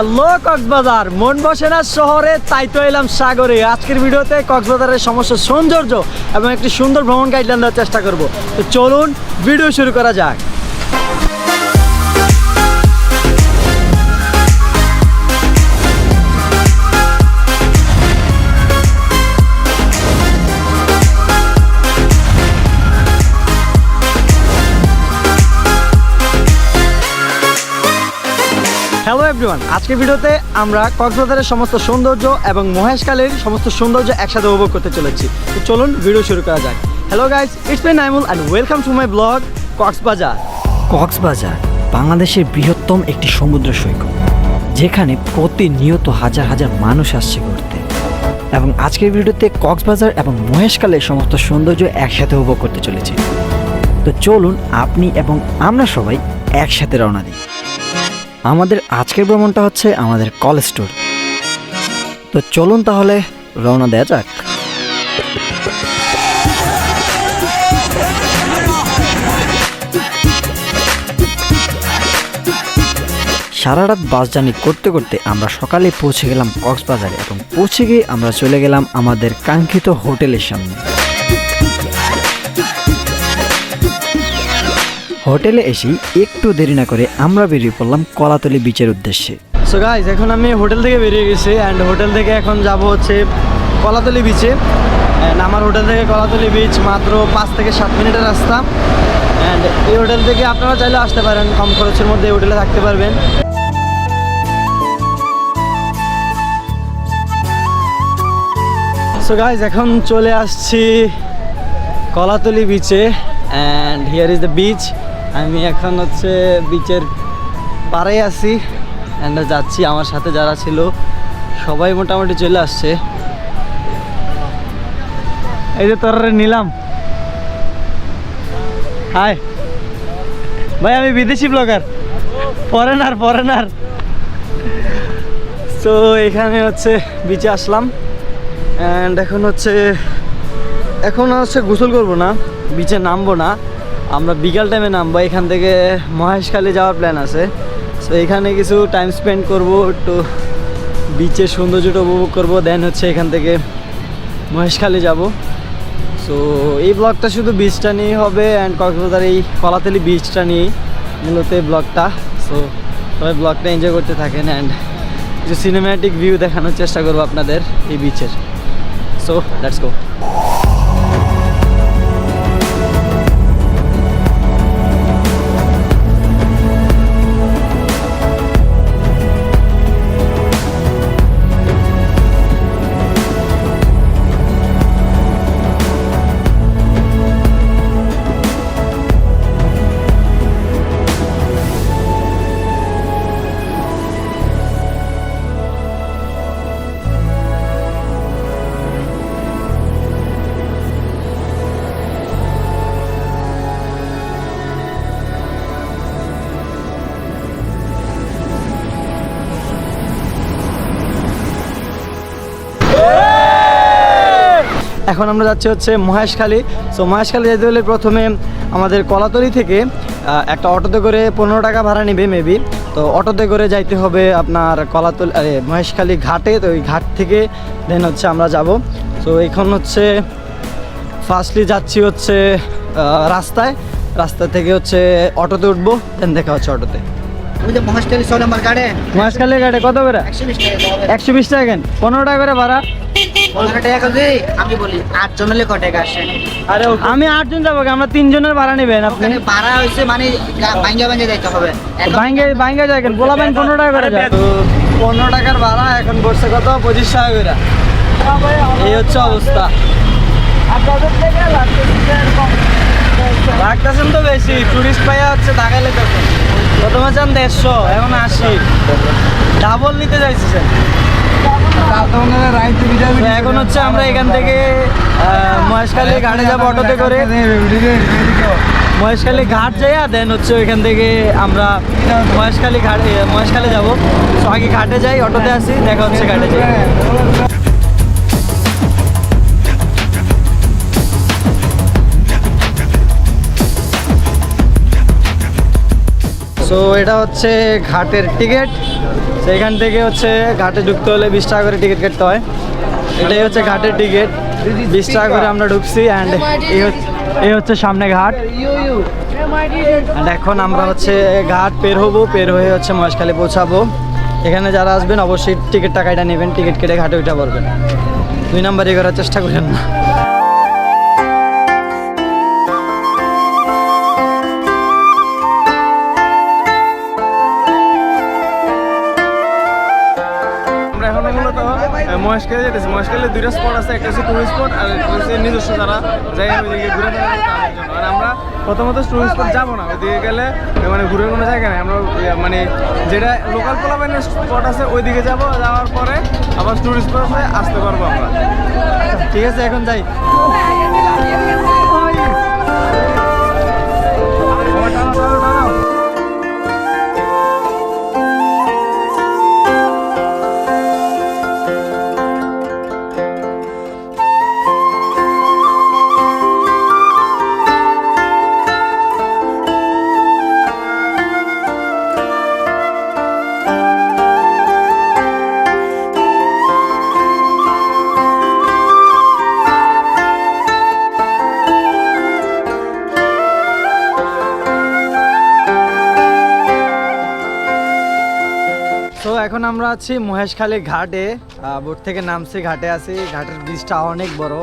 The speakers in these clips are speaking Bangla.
হ্যালো কক্সবাজার, মন বসে না শহরে, তাই তো এলাম সাগরে। আজকের ভিডিওতে কক্সবাজারের সমস্ত সৌন্দর্য এবং একটি সুন্দর ভ্রমণ গাইডলাইন দেওয়ার চেষ্টা করব। তো চলুন ভিডিও শুরু করা যাক। হ্যালো এভরিওয়ান, আজকের ভিডিওতে আমরা কক্সবাজারের সমস্ত সৌন্দর্য এবং মহেশখালীর সমস্ত সৌন্দর্য একসাথে উপভোগ করতে চলেছি। তো চলুন ভিডিও শুরু করা যাক। Hello guys, it's me Naimul and welcome to my blog Cox's Bazar. Cox's Bazar বাংলাদেশের বৃহত্তম একটি সমুদ্র সৈকত, যেখানে প্রতিনিয়ত হাজার হাজার মানুষ আসছে ঘুরতে। এবং আজকের ভিডিওতে কক্সবাজার এবং মহেশখালীর সমস্ত সৌন্দর্য একসাথে উপভোগ করতে চলেছি। তো চলুন আপনি এবং আমরা সবাই একসাথে রওনা দিই। আমাদের আজকের ভ্রমণটা হচ্ছে আমাদের কলেজ ট্যুর। তো চলুন তাহলে রওনা দেওয়া যাক। সারা রাত বাস জার্নি করতে করতে আমরা সকালে পৌঁছে গেলাম কক্সবাজারে এবং পৌঁছে গিয়ে আমরা চলে গেলাম আমাদের কাঙ্ক্ষিত হোটেলের সামনে। হোটেলে এসেই একটু দেরি না করে আমরা বেরিয়ে পড়লাম কলাতলি বিচের উদ্দেশ্যে। সো গাইস, এখন আমি হোটেল থেকে বেরিয়ে গেছি অ্যান্ড হোটেল থেকে এখন যাব হচ্ছে কলাতলি বিচে। অ্যান্ড আমার হোটেল থেকে কলাতলি বিচ মাত্র 5 থেকে 7 মিনিটের রাস্তা। অ্যান্ড এই হোটেল থেকে আপনারা চাইলে আসতে পারেন, কম খরচের মধ্যে এই হোটেলে থাকতে পারবেন। সো গাইস, এখন চলে আসছি কলাতলি বিচে and here is the beach. আমি এখন হচ্ছে বিচের পাড়ে আছি অ্যান্ড যাচ্ছি। আমার সাথে যারা ছিল সবাই মোটামুটি চলে আসছে। এই যে তোরা নিলাম। হাই ভাই, আমি বিদেশি ব্লগার, ফরেনার। তো এখানে হচ্ছে বিচে আসলাম অ্যান্ড এখন হচ্ছে গোসল করবো না, বিচে নামবো না, আমরা বিকাল টাইমে নামবো। এখান থেকে মহেশখালী যাওয়ার প্ল্যান আছে। সো এখানে কিছু টাইম স্পেন্ড করবো, একটু বিচের সৌন্দর্যটা উপভোগ করবো, দেন হচ্ছে এখান থেকে মহেশখালী যাব। সো এই ব্লগটা শুধু বিচটা নিয়েই হবে অ্যান্ড কক্সবাজার এই কলাতলি বিচটা নিয়েই মূলত এই ব্লগটা। সো সবাই ব্লগটা এনজয় করতে থাকেন অ্যান্ড কিছু সিনেম্যাটিক ভিউ দেখানোর চেষ্টা করবো আপনাদের এই বিচের। So let's go. এখন আমরা যাচ্ছি হচ্ছে মহেশখালী। সো মহেশখালী যেতে হলে প্রথমে আমাদের কলাতলি থেকে একটা অটোতে করে 15 টাকা ভাড়া নেবে মেবি। তো অটোতে করে যাইতে হবে আপনার মহেশখালী ঘাটে। তো ওই ঘাট থেকে দেন হচ্ছে আমরা যাব। সো এখন হচ্ছে ফার্স্টলি যাচ্ছি হচ্ছে রাস্তা থেকে হচ্ছে অটোতে উঠবো, দেন দেখা হচ্ছে অটোতে। মহেশখালী 6 নম্বর গাড়ে, মহেশখালী ঘাটে কত করে? 120 টাকা। কেন 15 টাকা করে ভাড়া? 15 টাকা করে আমি বলি 8 জন হলে কত টাকা আসে? আরে আমি 8 জন যাবো, আমরা 3 জনের ভাড়া নেবেন আপনি? ভাড়া হইছে মানে ভাঙ্গা যাইতে হবে। ভাঙ্গা যাবেন, বলাবেন 15 টাকা করে যায়। তো 15 টাকার ভাড়া এখন পড়ছে কত? 25 টাকা করে। এই হচ্ছে অবস্থা। রাখতেছেন তো বেশি, টুরিস্ট পাইয়া হচ্ছে টাকাইলে তখন প্রথমে চান 150, এখন 80, ডাবল নিতে চাইছেন। এখন হচ্ছে আমরা এখান থেকে মহেশখালী ঘাটে যাবো অটোতে করে। মহেশখালী ঘাট যাইয়া দেন হচ্ছে ওইখান থেকে আমরা মহেশখালী যাবো। তো আগে ঘাটে যাই, অটোতে আসি, দেখা হচ্ছে ঘাটে যাই। সো সো এটা হচ্ছে ঘাটের টিকিট। তো এখান থেকে হচ্ছে ঘাটে ঢুকতে হলে 20 টাকা করে টিকিট কাটতে হয়। এটাই হচ্ছে ঘাটের টিকিট, 20 টাকা করে আমরা ঢুকছি। অ্যান্ড এই হচ্ছে সামনে ঘাট। এখন আমরা হচ্ছে ঘাট পের হয়ে হচ্ছে মহেশখালী পৌঁছাবো। এখানে যারা আসবেন অবশ্যই টিকিট টাকাটা নেবেন, টিকিট কেটে ঘাটে উঠে পড়বেন, 2 নাম্বারই করার চেষ্টা করেন না। মহেশখালী যেতেছি। মহেশখালীর 2টা স্পট আছে, একটা হচ্ছে টুরিস্ট স্পট আর একটা হচ্ছে নিজস্ব যারা জায়গা ওইদিকে ঘুরে বেড়াবে তাদের জন্য। আর আমরা প্রথমত টুরিস্ট স্পট যাবো না, ওইদিকে গেলে মানে ঘুরে কোনো জায়গা নেই। আমরা মানে যেটা লোকাল পোলাপাইনের স্পট আছে ওইদিকে যাবো, যাওয়ার পরে আবার টুরিস্ট স্পটে আসতে পারবো আমরা। ঠিক আছে, এখন যাই। তো এখন আমরা আছি মহেশখালী ঘাটে, বোট থেকে নামছি, ঘাটে আছি। ঘাটের ব্রিজটা অনেক বড়।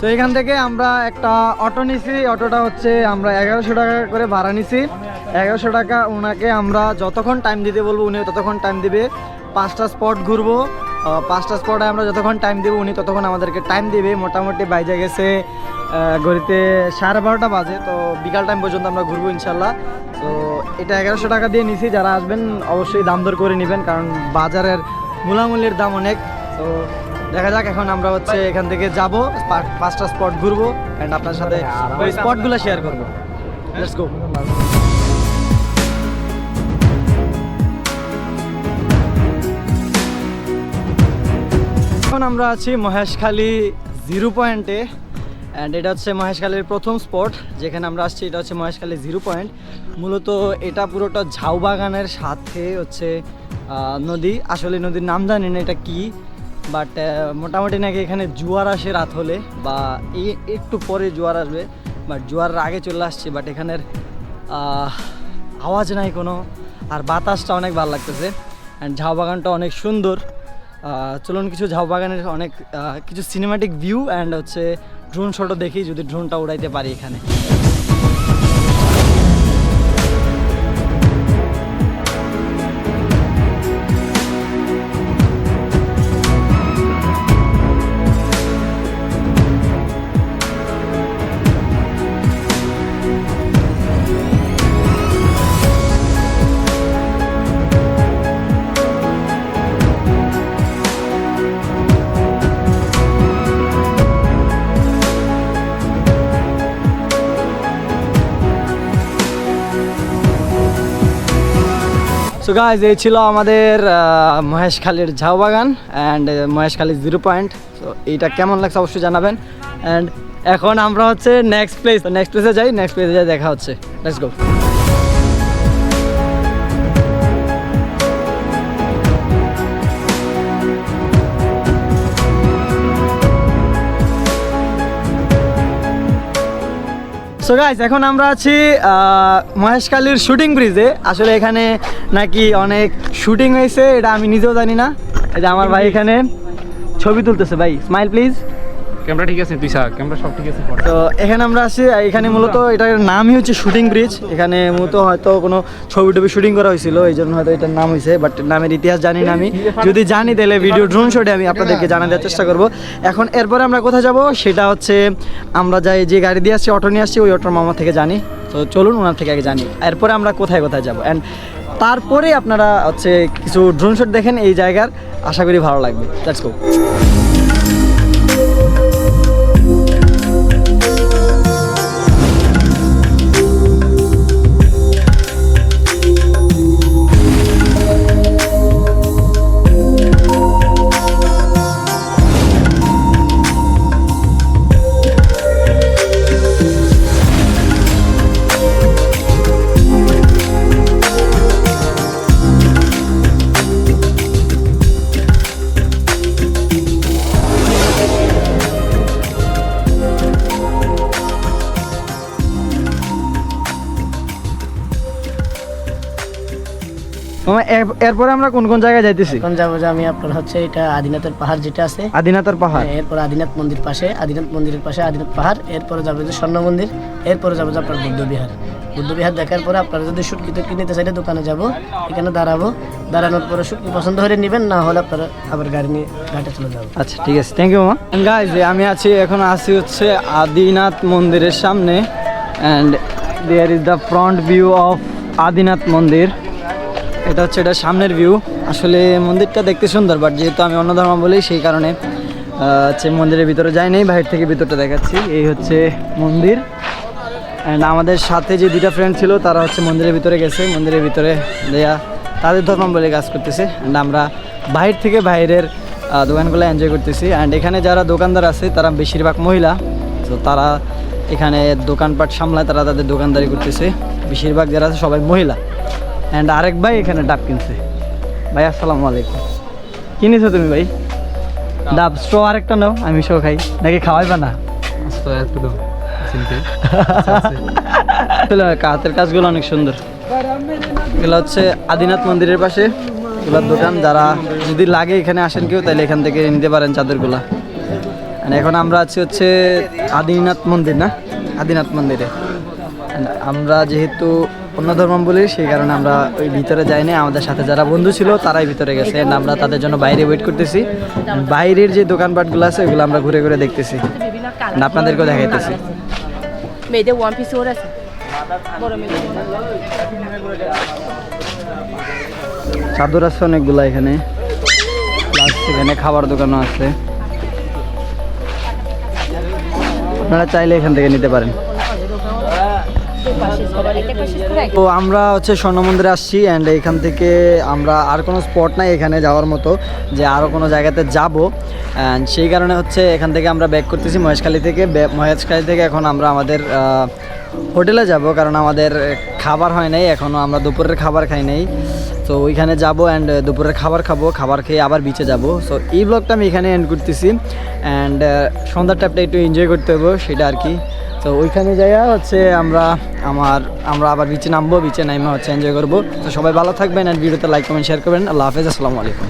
তো এখান থেকে আমরা একটা অটো নিছি। অটোটা হচ্ছে আমরা 1100 টাকা করে ভাড়া নিছি। 1100 টাকা ওনাকে আমরা যতক্ষণ টাইম দিতে বলবো উনি ততক্ষণ টাইম দিবে। 5টা স্পট ঘুরবো, 5টা স্পটে আমরা যতক্ষণ টাইম দেবো উনি ততক্ষণ আমাদেরকে টাইম দিবে। মোটামুটি বাইজে গেছে ঘড়িতে 12:30 বাজে। তো বিকাল টাইম পর্যন্ত আমরা ঘুরবো ইনশাল্লাহ। তো এটা 1100 টাকা দিয়ে নিছি। যারা আসবেন অবশ্যই দাম দর করে নেবেন, কারণ বাজারের মূলামূলির দাম অনেক। তো দেখা যাক, এখন আমরা হচ্ছে এখান থেকে যাব, 5টা স্পট ঘুরবো অ্যান্ড আপনার সাথে ওই স্পটগুলো শেয়ার করবো। Let's go. এখন আমরা আছি মহেশখালী 0 পয়েন্টে অ্যান্ড এটা হচ্ছে মহেশখালীর প্রথম স্পট যেখানে আমরা আসছি। এটা হচ্ছে মহেশখালী 0 পয়েন্ট। মূলত এটা পুরোটা ঝাউ বাগানের সাথে হচ্ছে নদী। আসলে নদীর নাম জানি না এটা কি, বাট মোটামুটি নাকি এখানে জোয়ার আসে রাত হলে, বা একটু পরে জোয়ার আসবে, বাট জোয়ারের আগে চলে আসছে। বাট এখানের আওয়াজ নাই কোনো, আর বাতাসটা অনেক ভালো লাগতেছে অ্যান্ড ঝাউ বাগানটা অনেক সুন্দর। চলুন কিছু ঝাউ বাগানের অনেক কিছু সিনেম্যাটিক ভিউ অ্যান্ড হচ্ছে ড্রোন শটও দেখি, যদি ড্রোনটা উড়াইতে পারি এখানে। সো গাইজ, এই ছিল আমাদের মহেশখালীর ঝাউ বাগান অ্যান্ড মহেশখালী 0 পয়েন্ট। সো এইটা কেমন লাগছে অবশ্যই জানাবেন। অ্যান্ড এখন আমরা হচ্ছে নেক্সট প্লেসে যাই। নেক্সট প্লেসে যাই, দেখা হচ্ছে। Let's go. সো গাইস, এখন আমরা আছি মহেশখালীর শুটিং ব্রিজে। আসলে এখানে নাকি অনেক শুটিং হয়েছে, এটা আমি নিজেও জানি না। এই যে আমার ভাই এখানে ছবি তুলতেছে। ভাই স্মাইল প্লিজ। ক্যামেরা ঠিক আছে, তুই ক্যামেরা সব ঠিক আছে। তো এখানে আমরা আছি, এখানে মূলত এটার নামই হচ্ছে শুটিং ব্রিজ। এখানে মূলত হয়তো কোনো ছবি টবি শুটিং করা হয়েছিল, এই জন্য হয়তো এটার নাম হয়েছে, বাট নামের ইতিহাস জানি না আমি। যদি জানি তাহলে ভিডিও ড্রোন শটে আমি আপনাদেরকে জানা দেওয়ার চেষ্টা করব। এখন এরপরে আমরা কোথায় যাব সেটা হচ্ছে আমরা যাই যে গাড়ি দিয়ে আসছি, অটো নিয়ে আসছি, ওই অটোর মামা থেকে জানি। তো চলুন ওনার থেকে আগে জানি, এরপরে আমরা কোথায় কোথায় যাবো অ্যান্ড তারপরে আপনারা হচ্ছে কিছু ড্রোন শট দেখেন এই জায়গার। আশা করি ভালো লাগবে। Let's go. মামা এরপরে আমরা কোন কোন জায়গায় যাইতেছি? এখন যাবো যে আমি আপনার হচ্ছে এটা আদিনাথের পাহাড় যেটা আছে, আদিনাথের পাহাড়, এরপর আদিনাথ মন্দির পাশে, আদিনাথ মন্দিরের পাশে আদিনাথ পাহাড়, এরপরে যাবে যে স্বর্ণ মন্দির, এরপরে যাবো যে আপনার বুদ্ধবিহার। বুদ্ধবিহার দেখার পরে আপনারা যদি শুটকি টুটকি নিতে চাইলে দোকানে যাব, এখানে দাঁড়াবো, দাঁড়ানোর পরে শুটকি পছন্দ হলে নেবেন, না হলে আপনারা আবার গাড়ি নিয়ে ঘাটে চলে যাবো। আচ্ছা ঠিক আছে, থ্যাংক ইউ মামা। গাইজ আমি এখন আছি হচ্ছে আদিনাথ মন্দিরের সামনে, and there is the front view of Adinath Mandir. এটা হচ্ছে এটা সামনের ভিউ। আসলে মন্দিরটা দেখতে সুন্দর, বাট যেহেতু আমি অন্য ধর্ম বলি সেই কারণে হচ্ছে মন্দিরের ভিতরে যাই নেই, বাইরে থেকে ভিতরটা দেখাচ্ছি। এই হচ্ছে মন্দির, অ্যান্ড আমাদের সাথে যে দুটা ফ্রেন্ড ছিল তারা হচ্ছে মন্দিরের ভিতরে গেছে, মন্দিরের ভিতরে দেয়া তাদের ধর্মাবলী কাজ করতেছে, অ্যান্ড আমরা বাইরে থেকে বাইরের দোকানগুলো এনজয় করতেছি। অ্যান্ড এখানে যারা দোকানদার আছে তারা বেশিরভাগ মহিলা, তো তারা এখানে দোকানপাট সামলায়, তারা তাদের দোকানদারি করতেছে। বেশিরভাগ যারা আছে সবাই মহিলা। অ্যান্ড আরেক ভাই এখানে ডাব কিনছে। ভাই আসসালামু আলাইকুম, কিনেছো তুমি ভাই ডাব? স্ট্র আরেকটা নাও, আমি শো খাই নাকি খাওয়াইবা না? হাতের কাজগুলো অনেক সুন্দর। এগুলো হচ্ছে আদিনাথ মন্দিরের পাশে এগুলোর দোকান, যারা যদি লাগে এখানে আসেন কেউ তাহলে এখান থেকে নিতে পারেন চাদরগুলা। এখন আমরা আছি হচ্ছে আদিনাথ মন্দির, না আদিনাথ মন্দিরে। আমরা যেহেতু অন্য ধর্মাবলী সেই কারণে আমরা ওই ভিতরে যাইনি, আমাদের সাথে যারা বন্ধু ছিল তারাই ভিতরে গেছে, আমরা তাদের জন্য বাইরে ওয়েট করতেছি। বাইরের যে দোকানপাটগুলো আছে ওগুলো আমরা ঘুরে ঘুরে দেখতেছি, আপনাদেরকেও দেখাইতেছি। চাদর আছে অনেকগুলো এখানে, প্লাস এখানে খাবার দোকানও আছে, আপনারা চাইলে এখান থেকে নিতে পারেন। তো আমরা হচ্ছে স্বর্ণ মন্দিরে আসছি, অ্যান্ড এখান থেকে আমরা আর কোনো স্পট নাই এখানে যাওয়ার মতো যে আরও কোনো জায়গাতে যাব, অ্যান্ড সেই কারণে হচ্ছে এখান থেকে আমরা ব্যাক করতেছি মহেশখালী থেকে। মহেশখালী থেকে এখন আমরা আমাদের হোটেলে যাব, কারণ আমাদের খাবার হয় নাই এখনও, আমরা দুপুরের খাবার খাই নাই। তো ওইখানে যাব অ্যান্ড দুপুরের খাবার খাবো, খাবার খেয়ে আবার বিচে যাব। সো এই ব্লগটা আমি এখানে এন্ড করতেছি, অ্যান্ড সন্ধ্যার টাইমটা একটু এনজয় করতে হবে সেটা আর কি। তো ওইখানে যাইয়া হচ্ছে আমরা আবার বিচে নামবো, বিচে নামে হচ্ছে এনজয় করবো। তো সবাই ভালো থাকবেন, অ্যান্ড ভিডিওতে লাইক কমেন্ট শেয়ার করবেন। আল্লাহ হাফেজ, আসসালামু আলাইকুম।